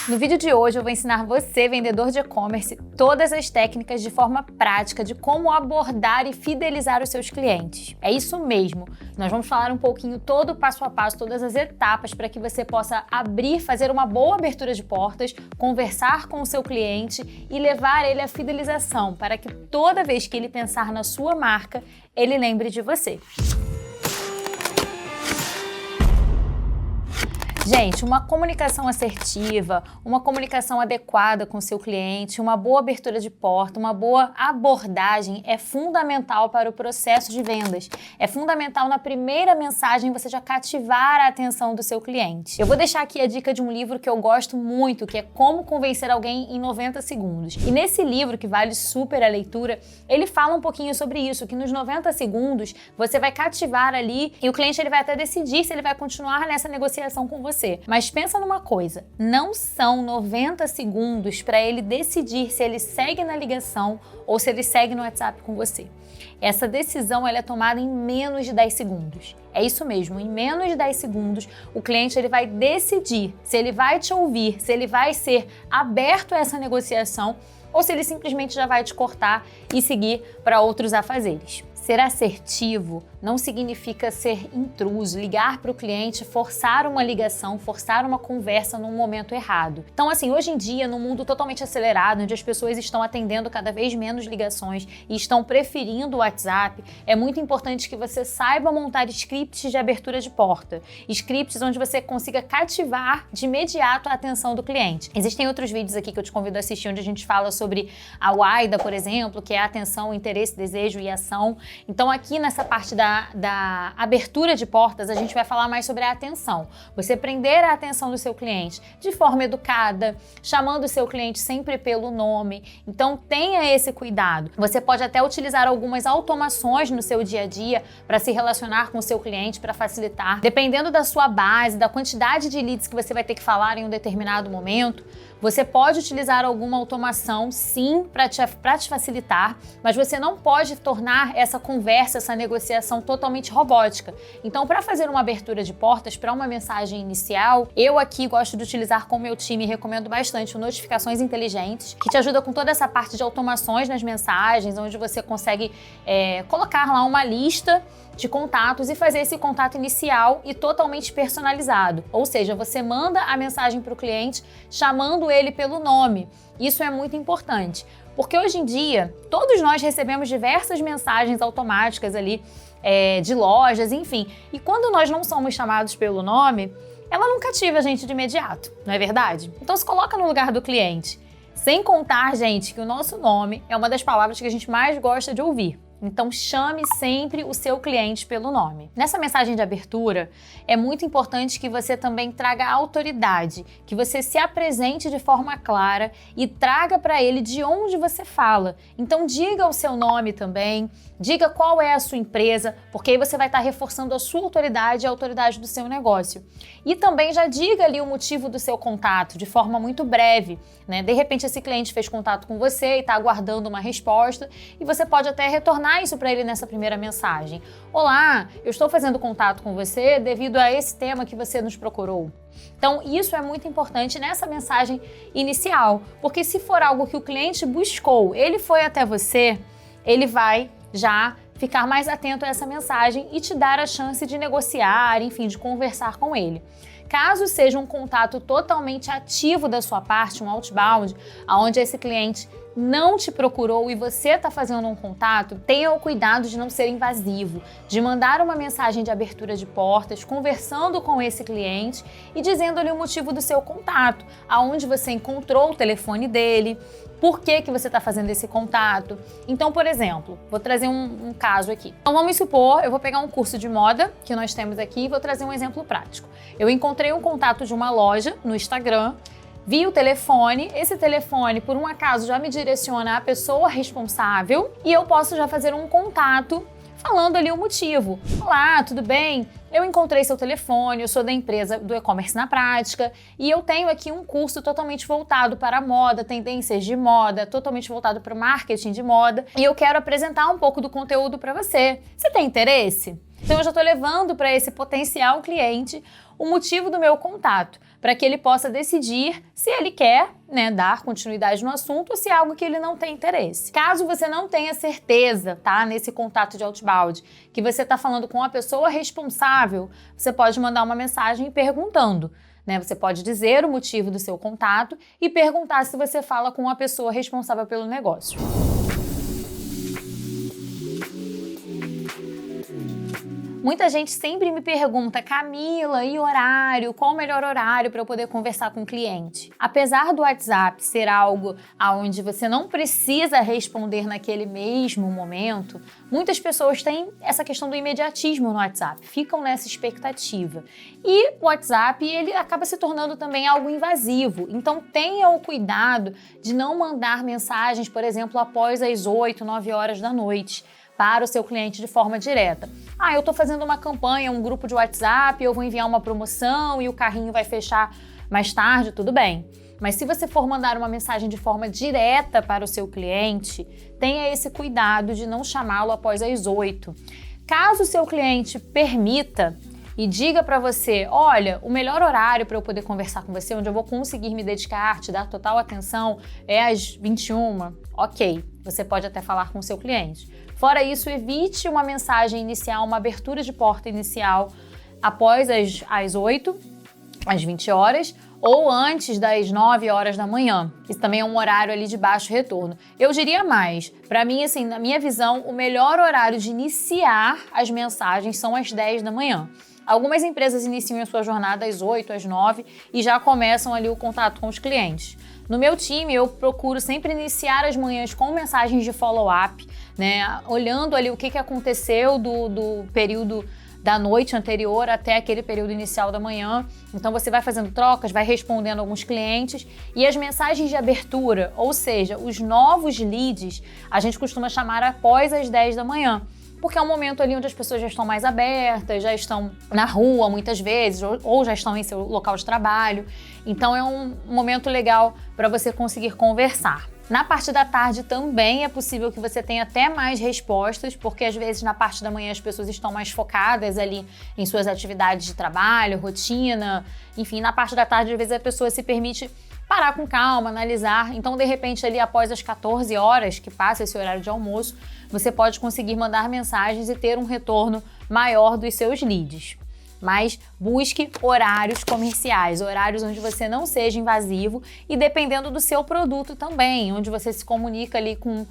No vídeo de hoje eu vou ensinar você, vendedor de e-commerce, todas as técnicas de forma prática de como abordar e fidelizar os seus clientes. É isso mesmo, nós vamos falar um pouquinho todo o passo a passo, todas as etapas para que você possa abrir, fazer uma boa abertura de portas, conversar com o seu cliente e levar ele à fidelização, para que toda vez que ele pensar na sua marca, ele lembre de você. Gente, uma comunicação assertiva, uma comunicação adequada com o seu cliente, uma boa abertura de porta, uma boa abordagem é fundamental para o processo de vendas. É fundamental na primeira mensagem você já cativar a atenção do seu cliente. Eu vou deixar aqui a dica de um livro que eu gosto muito, que é Como Convencer Alguém em 90 Segundos. E nesse livro, que vale super a leitura, ele fala um pouquinho sobre isso, que nos 90 segundos você vai cativar ali e o cliente ele vai até decidir se ele vai continuar nessa negociação com você. Mas pensa numa coisa, não são 90 segundos para ele decidir se ele segue na ligação ou se ele segue no WhatsApp com você. Essa decisão ela é tomada em menos de 10 segundos. É isso mesmo, em menos de 10 segundos o cliente ele vai decidir se ele vai te ouvir, se ele vai ser aberto a essa negociação ou se ele simplesmente já vai te cortar e seguir para outros afazeres. Ser assertivo não significa ser intruso, ligar para o cliente, forçar uma ligação, forçar uma conversa num momento errado. Então, assim, hoje em dia, num mundo totalmente acelerado, onde as pessoas estão atendendo cada vez menos ligações e estão preferindo o WhatsApp, é muito importante que você saiba montar scripts de abertura de porta. Scripts onde você consiga cativar de imediato a atenção do cliente. Existem outros vídeos aqui que eu te convido a assistir, onde a gente fala sobre a WAIDA, por exemplo, que é a atenção, interesse, desejo e ação. Então aqui nessa parte da abertura de portas, a gente vai falar mais sobre a atenção. Você prender a atenção do seu cliente de forma educada, chamando o seu cliente sempre pelo nome. Então tenha esse cuidado. Você pode até utilizar algumas automações no seu dia a dia para se relacionar com o seu cliente, para facilitar. Dependendo da sua base, da quantidade de leads que você vai ter que falar em um determinado momento, você pode utilizar alguma automação, sim, para te facilitar, mas você não pode tornar essa conversa, essa negociação totalmente robótica. Então, para fazer uma abertura de portas para uma mensagem inicial, eu aqui gosto de utilizar com o meu time e recomendo bastante o Notificações Inteligentes, que te ajuda com toda essa parte de automações nas mensagens, onde você consegue colocar lá uma lista de contatos e fazer esse contato inicial e totalmente personalizado. Ou seja, você manda a mensagem para o cliente chamando ele pelo nome. Isso é muito importante, porque hoje em dia todos nós recebemos diversas mensagens automáticas ali de lojas, enfim. E quando nós não somos chamados pelo nome, ela não cativa a gente de imediato, não é verdade? Então se coloca no lugar do cliente. Sem contar, gente, que o nosso nome é uma das palavras que a gente mais gosta de ouvir. Então chame sempre o seu cliente pelo nome. Nessa mensagem de abertura, é muito importante que você também traga autoridade, que você se apresente de forma clara e traga para ele de onde você fala. Então diga o seu nome também, diga qual é a sua empresa, porque aí você vai estar reforçando a sua autoridade e a autoridade do seu negócio. E também já diga ali o motivo do seu contato, de forma muito breve, né? De repente esse cliente fez contato com você e está aguardando uma resposta e você pode até retornar isso para ele nessa primeira mensagem. Olá, eu estou fazendo contato com você devido a esse tema que você nos procurou. Então, isso é muito importante nessa mensagem inicial, porque se for algo que o cliente buscou, ele foi até você, ele vai já ficar mais atento a essa mensagem e te dar a chance de negociar, enfim, de conversar com ele. Caso seja um contato totalmente ativo da sua parte, um outbound, onde esse cliente não te procurou e você está fazendo um contato, tenha o cuidado de não ser invasivo, de mandar uma mensagem de abertura de portas, conversando com esse cliente e dizendo-lhe o motivo do seu contato, aonde você encontrou o telefone dele, por que você está fazendo esse contato. Então, por exemplo, vou trazer um caso aqui. Então, vamos supor, eu vou pegar um curso de moda que nós temos aqui e vou trazer um exemplo prático. Eu encontrei um contato de uma loja no Instagram, vi o telefone, esse telefone por um acaso já me direciona à pessoa responsável e eu posso já fazer um contato falando ali o motivo. Olá, tudo bem? Eu encontrei seu telefone, eu sou da empresa do e-commerce na prática e eu tenho aqui um curso totalmente voltado para a moda, tendências de moda, totalmente voltado para o marketing de moda e eu quero apresentar um pouco do conteúdo para você. Você tem interesse? Então eu já estou levando para esse potencial cliente o motivo do meu contato, para que ele possa decidir se ele quer, né, dar continuidade no assunto ou se é algo que ele não tem interesse. Caso você não tenha certeza, tá, nesse contato de outbound, que você está falando com a pessoa responsável, você pode mandar uma mensagem perguntando, né? Você pode dizer o motivo do seu contato e perguntar se você fala com a pessoa responsável pelo negócio. Muita gente sempre me pergunta, Camila, e horário? Qual o melhor horário para eu poder conversar com o cliente? Apesar do WhatsApp ser algo onde você não precisa responder naquele mesmo momento, muitas pessoas têm essa questão do imediatismo no WhatsApp, ficam nessa expectativa. E o WhatsApp, ele acaba se tornando também algo invasivo. Então tenha o cuidado de não mandar mensagens, por exemplo, após as 8, 9 horas da noite, para o seu cliente de forma direta. Eu estou fazendo uma campanha, um grupo de WhatsApp, eu vou enviar uma promoção e o carrinho vai fechar mais tarde, tudo bem. Mas se você for mandar uma mensagem de forma direta para o seu cliente, tenha esse cuidado de não chamá-lo após as 8. Caso o seu cliente permita e diga para você, olha, o melhor horário para eu poder conversar com você, onde eu vou conseguir me dedicar, te dar total atenção, é às 21, ok, você pode até falar com o seu cliente. Fora isso, evite uma mensagem inicial, uma abertura de porta inicial após as 8, às 20 horas, ou antes das 9 horas da manhã. Isso também é um horário ali de baixo retorno. Eu diria mais, para mim, assim, na minha visão, o melhor horário de iniciar as mensagens são às 10 da manhã. Algumas empresas iniciam a sua jornada às 8, às 9 e já começam ali o contato com os clientes. No meu time, eu procuro sempre iniciar as manhãs com mensagens de follow-up, né? Olhando ali o que aconteceu do período da noite anterior até aquele período inicial da manhã. Então você vai fazendo trocas, vai respondendo alguns clientes e as mensagens de abertura, ou seja, os novos leads, a gente costuma chamar após as 10 da manhã. Porque é um momento ali onde as pessoas já estão mais abertas, já estão na rua muitas vezes, ou já estão em seu local de trabalho. Então é um momento legal para você conseguir conversar. Na parte da tarde também é possível que você tenha até mais respostas, porque às vezes na parte da manhã as pessoas estão mais focadas ali em suas atividades de trabalho, rotina, enfim, na parte da tarde às vezes a pessoa se permite parar com calma, analisar. Então, de repente, ali após as 14 horas, que passa esse horário de almoço, você pode conseguir mandar mensagens e ter um retorno maior dos seus leads. Mas busque horários comerciais, horários onde você não seja invasivo e dependendo do seu produto também, onde você se comunica ali com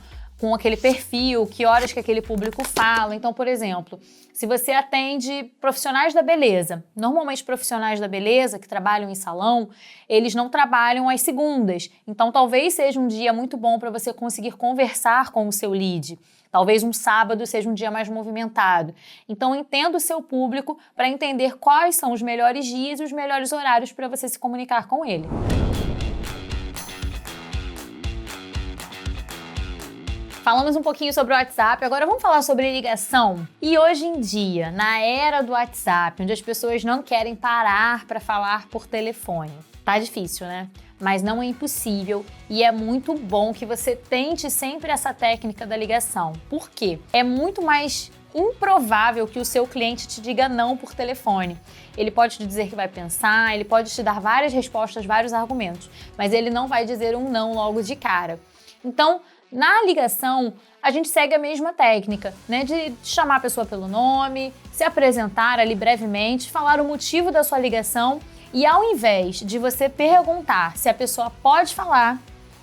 aquele perfil, que horas que aquele público fala. Então, por exemplo, se você atende profissionais da beleza, normalmente profissionais da beleza que trabalham em salão, eles não trabalham às segundas. Então, talvez seja um dia muito bom para você conseguir conversar com o seu lead. Talvez um sábado seja um dia mais movimentado. Então, entenda o seu público para entender quais são os melhores dias e os melhores horários para você se comunicar com ele. Falamos um pouquinho sobre o WhatsApp, agora vamos falar sobre ligação. E hoje em dia, na era do WhatsApp, onde as pessoas não querem parar para falar por telefone, tá difícil, né? Mas não é impossível e é muito bom que você tente sempre essa técnica da ligação. Por quê? É muito mais improvável que o seu cliente te diga não por telefone. Ele pode te dizer que vai pensar, ele pode te dar várias respostas, vários argumentos, mas ele não vai dizer um não logo de cara. Então, na ligação, a gente segue a mesma técnica, né? De chamar a pessoa pelo nome, se apresentar ali brevemente, falar o motivo da sua ligação e ao invés de você perguntar se a pessoa pode falar,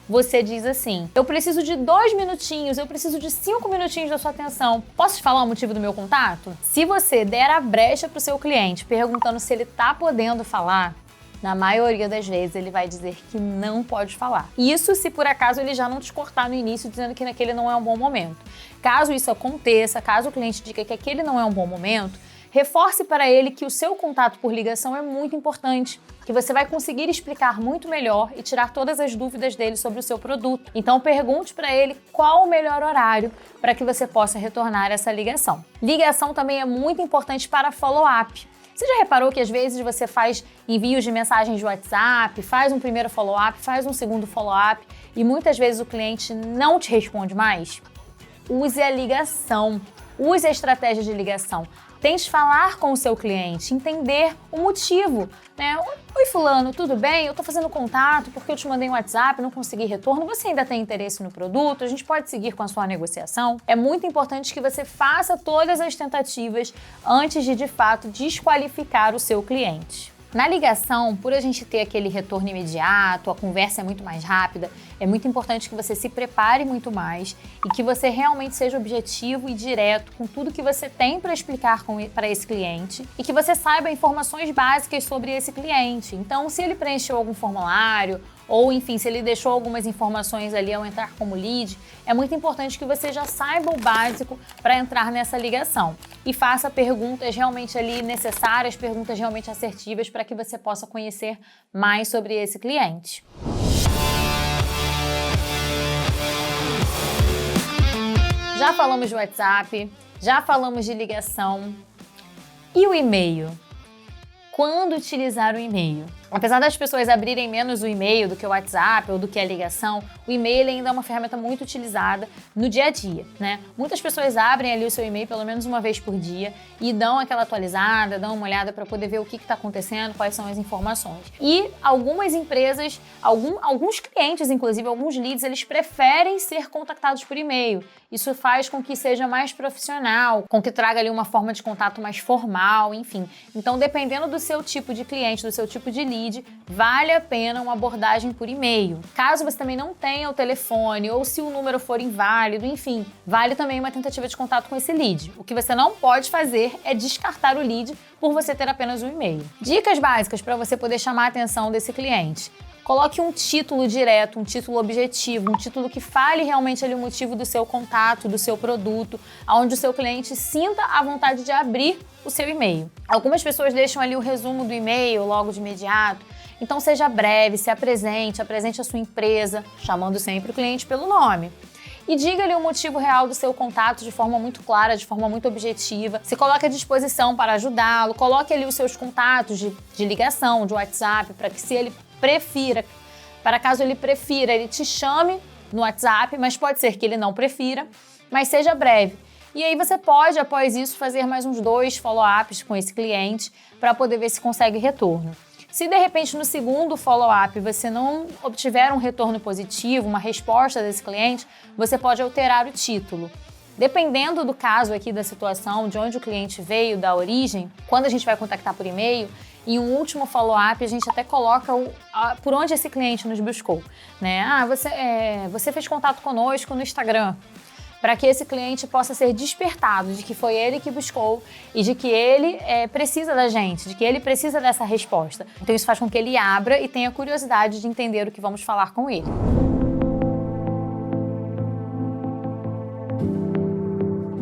você diz assim, eu preciso de 2 minutinhos, eu preciso de 5 minutinhos da sua atenção. Posso te falar o motivo do meu contato? Se você der a brecha para o seu cliente perguntando se ele está podendo falar, na maioria das vezes ele vai dizer que não pode falar. Isso se por acaso ele já não te cortar no início dizendo que naquele não é um bom momento. Caso isso aconteça, caso o cliente diga que aquele não é um bom momento, reforce para ele que o seu contato por ligação é muito importante, que você vai conseguir explicar muito melhor e tirar todas as dúvidas dele sobre o seu produto. Então pergunte para ele qual o melhor horário para que você possa retornar essa ligação. Ligação também é muito importante para follow-up. Você já reparou que às vezes você faz envios de mensagens de WhatsApp, faz um primeiro follow-up, faz um segundo follow-up e muitas vezes o cliente não te responde mais? Use a ligação, use a estratégia de ligação. Tente falar com o seu cliente, entender o motivo, né? Oi fulano, tudo bem? Eu tô fazendo contato porque eu te mandei um WhatsApp, não consegui retorno, você ainda tem interesse no produto? A gente pode seguir com a sua negociação? É muito importante que você faça todas as tentativas antes de fato, desqualificar o seu cliente. Na ligação, por a gente ter aquele retorno imediato, a conversa é muito mais rápida, é muito importante que você se prepare muito mais e que você realmente seja objetivo e direto com tudo que você tem para explicar para esse cliente e que você saiba informações básicas sobre esse cliente. Então, se ele preencheu algum formulário ou, enfim, se ele deixou algumas informações ali ao entrar como lead, é muito importante que você já saiba o básico para entrar nessa ligação e faça perguntas realmente ali necessárias, perguntas realmente assertivas para que você possa conhecer mais sobre esse cliente. Já falamos de WhatsApp, já falamos de ligação. E o e-mail? Quando utilizar o e-mail? Apesar das pessoas abrirem menos o e-mail do que o WhatsApp ou do que a ligação, o e-mail ainda é uma ferramenta muito utilizada no dia a dia, né? Muitas pessoas abrem ali o seu e-mail pelo menos uma vez por dia e dão aquela atualizada, dão uma olhada para poder ver o que está acontecendo, quais são as informações. E algumas empresas, alguns clientes, inclusive alguns leads, eles preferem ser contactados por e-mail. Isso faz com que seja mais profissional, com que traga ali uma forma de contato mais formal, enfim. Então, dependendo do seu tipo de cliente, do seu tipo de lead, vale a pena uma abordagem por e-mail. Caso você também não tenha o telefone ou se o número for inválido, enfim, vale também uma tentativa de contato com esse lead. O que você não pode fazer é descartar o lead por você ter apenas um e-mail. Dicas básicas para você poder chamar a atenção desse cliente. Coloque um título direto, um título objetivo, um título que fale realmente ali o motivo do seu contato, do seu produto, onde o seu cliente sinta a vontade de abrir o seu e-mail. Algumas pessoas deixam ali o resumo do e-mail logo de imediato, então seja breve, se apresente a sua empresa, chamando sempre o cliente pelo nome. E diga-lhe o motivo real do seu contato de forma muito clara, de forma muito objetiva. Se coloque à disposição para ajudá-lo, coloque ali os seus contatos de ligação, de WhatsApp, para que se ele prefira, para caso ele prefira, ele te chame no WhatsApp, mas pode ser que ele não prefira, mas seja breve. E aí você pode, após isso, fazer mais uns 2 follow-ups com esse cliente para poder ver se consegue retorno. Se de repente no segundo follow-up você não obtiver um retorno positivo, uma resposta desse cliente, você pode alterar o título. Dependendo do caso aqui da situação, de onde o cliente veio, da origem, quando a gente vai contactar por e-mail, em um último follow-up a gente até coloca por onde esse cliente nos buscou, né? Você fez contato conosco no Instagram, para que esse cliente possa ser despertado de que foi ele que buscou e de que ele precisa da gente, de que ele precisa dessa resposta. Então isso faz com que ele abra e tenha curiosidade de entender o que vamos falar com ele.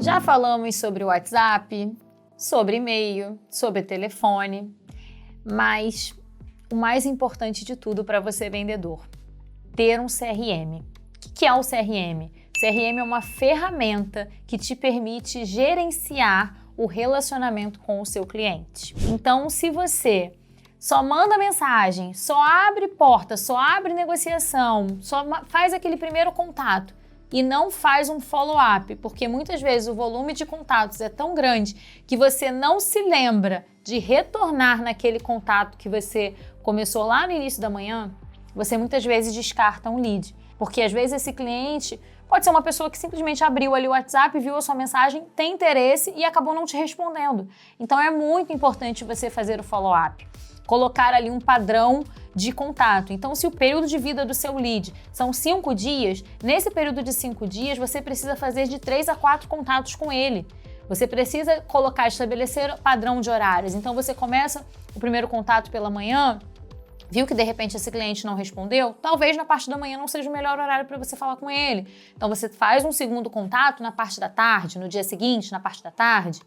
Já falamos sobre o WhatsApp, sobre e-mail, sobre telefone, mas o mais importante de tudo para você vendedor, ter um CRM. O que é o CRM? CRM é uma ferramenta que te permite gerenciar o relacionamento com o seu cliente. Então, se você só manda mensagem, só abre porta, só abre negociação, só faz aquele primeiro contato e não faz um follow-up, porque muitas vezes o volume de contatos é tão grande que você não se lembra de retornar naquele contato que você começou lá no início da manhã, você muitas vezes descarta um lead. Porque às vezes esse cliente pode ser uma pessoa que simplesmente abriu ali o WhatsApp, viu a sua mensagem, tem interesse e acabou não te respondendo. Então é muito importante você fazer o follow-up, colocar ali um padrão de contato. Então, se o período de vida do seu lead são 5 dias, nesse período de 5 dias você precisa fazer de 3 a 4 contatos com ele. Você precisa estabelecer padrão de horários. Então você começa o primeiro contato pela manhã, viu que de repente esse cliente não respondeu, talvez na parte da manhã não seja o melhor horário para você falar com ele. Então você faz um segundo contato na parte da tarde, no dia seguinte, na parte da tarde,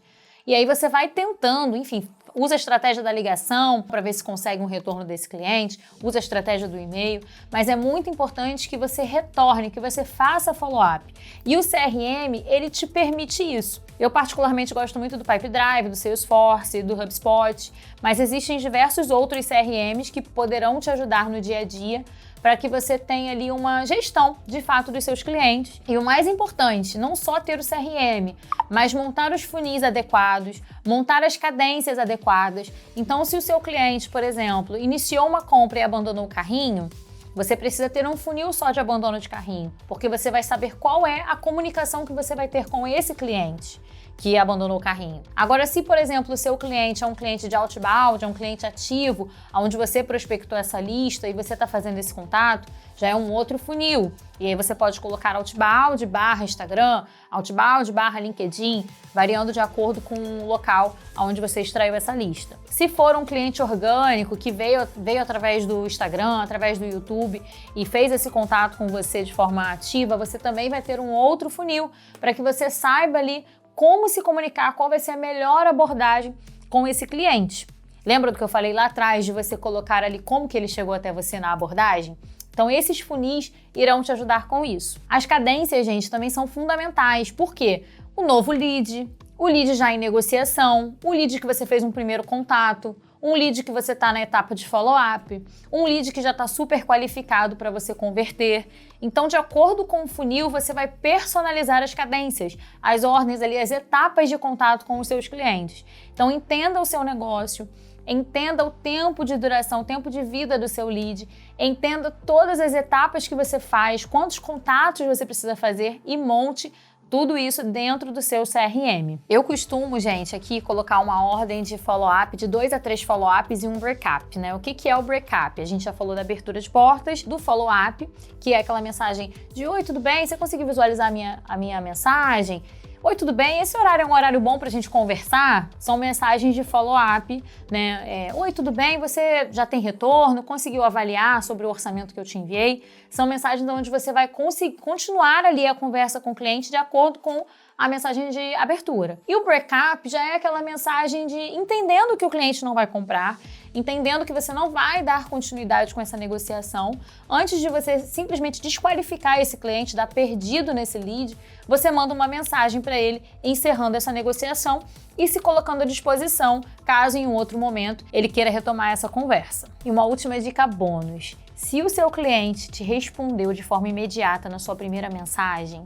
e aí você vai tentando, enfim, usa a estratégia da ligação para ver se consegue um retorno desse cliente, usa a estratégia do e-mail, mas é muito importante que você retorne, que você faça follow-up. E o CRM, ele te permite isso. Eu particularmente gosto muito do Pipedrive, do Salesforce, do HubSpot, mas existem diversos outros CRMs que poderão te ajudar no dia a dia para que você tenha ali uma gestão, de fato, dos seus clientes. E o mais importante, não só ter o CRM, mas montar os funis adequados, montar as cadências adequadas. Então, se o seu cliente, por exemplo, iniciou uma compra e abandonou o carrinho, você precisa ter um funil só de abandono de carrinho, porque você vai saber qual é a comunicação que você vai ter com esse cliente que abandonou o carrinho. Agora, se, por exemplo, o seu cliente é um cliente de outbound, é um cliente ativo, onde você prospectou essa lista e você está fazendo esse contato, já é um outro funil. E aí você pode colocar outbound / Instagram, outbound / LinkedIn, variando de acordo com o local onde você extraiu essa lista. Se for um cliente orgânico que veio através do Instagram, através do YouTube e fez esse contato com você de forma ativa, você também vai ter um outro funil para que você saiba ali como se comunicar, qual vai ser a melhor abordagem com esse cliente. Lembra do que eu falei lá atrás de você colocar ali como que ele chegou até você na abordagem? Então, esses funis irão te ajudar com isso. As cadências, gente, também são fundamentais. Por quê? O novo lead, o lead já em negociação, o lead que você fez um primeiro contato, um lead que você está na etapa de follow-up, um lead que já está super qualificado para você converter. Então, de acordo com o funil, você vai personalizar as cadências, as ordens ali, as etapas de contato com os seus clientes. Então, entenda o seu negócio, entenda o tempo de duração, o tempo de vida do seu lead, entenda todas as etapas que você faz, quantos contatos você precisa fazer e monte tudo isso dentro do seu CRM. Eu costumo, gente, aqui colocar uma ordem de follow-up, de 2 a 3 follow-ups e um breakup, né? O que é o breakup? A gente já falou da abertura de portas, do follow-up, que é aquela mensagem de "Oi, tudo bem? Você conseguiu visualizar a minha mensagem? Oi, tudo bem? Esse horário é um horário bom pra gente conversar?" São mensagens de follow-up, né? "Oi, tudo bem? Você já tem retorno? Conseguiu avaliar sobre o orçamento que eu te enviei?" São mensagens onde você vai continuar ali a conversa com o cliente de acordo com a mensagem de abertura. E o breakup já é aquela mensagem de entendendo que o cliente não vai comprar, entendendo que você não vai dar continuidade com essa negociação, antes de você simplesmente desqualificar esse cliente, dar perdido nesse lead, você manda uma mensagem para ele encerrando essa negociação e se colocando à disposição, caso em um outro momento ele queira retomar essa conversa. E uma última dica bônus: se o seu cliente te respondeu de forma imediata na sua primeira mensagem,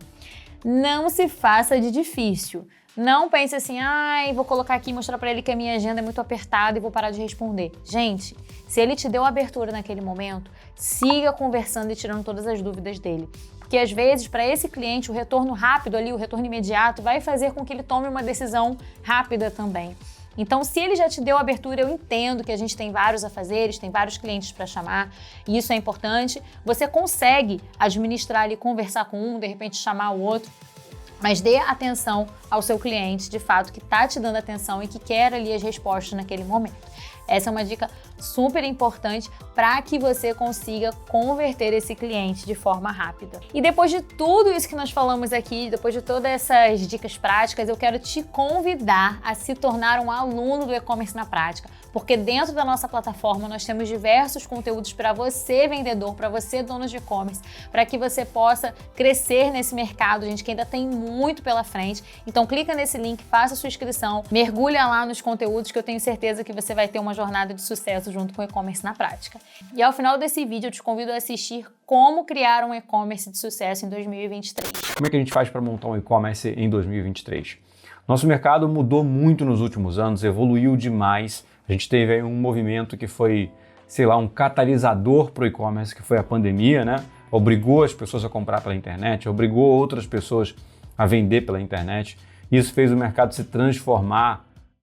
não se faça de difícil. Não pense assim, vou colocar aqui e mostrar para ele que a minha agenda é muito apertada e vou parar de responder. Gente, se ele te deu abertura naquele momento, siga conversando e tirando todas as dúvidas dele. Porque às vezes, para esse cliente, o retorno rápido ali, o retorno imediato, vai fazer com que ele tome uma decisão rápida também. Então, se ele já te deu abertura, eu entendo que a gente tem vários afazeres, tem vários clientes para chamar, e isso é importante. Você consegue administrar ali, conversar com um, de repente chamar o outro, mas dê atenção ao seu cliente, de fato, que está te dando atenção e que quer ali as respostas naquele momento. Essa é uma dica super importante para que você consiga converter esse cliente de forma rápida. E depois de tudo isso que nós falamos aqui, depois de todas essas dicas práticas, eu quero te convidar a se tornar um aluno do e-commerce na prática, porque dentro da nossa plataforma nós temos diversos conteúdos para você, vendedor, para você, dono de e-commerce, para que você possa crescer nesse mercado, gente, que ainda tem muito pela frente. Então clica nesse link, faça a sua inscrição, mergulha lá nos conteúdos que eu tenho certeza que você vai ter uma jornada de sucesso junto com o e-commerce na prática. E ao final desse vídeo eu te convido a assistir como criar um e-commerce de sucesso em 2023. Como é que a gente faz para montar um e-commerce em 2023? Nosso mercado mudou muito nos últimos anos, evoluiu demais. A gente teve aí um movimento que foi, um catalisador para o e-commerce, que foi a pandemia, né? Obrigou as pessoas a comprar pela internet, obrigou outras pessoas a vender pela internet. Isso fez o mercado se transformar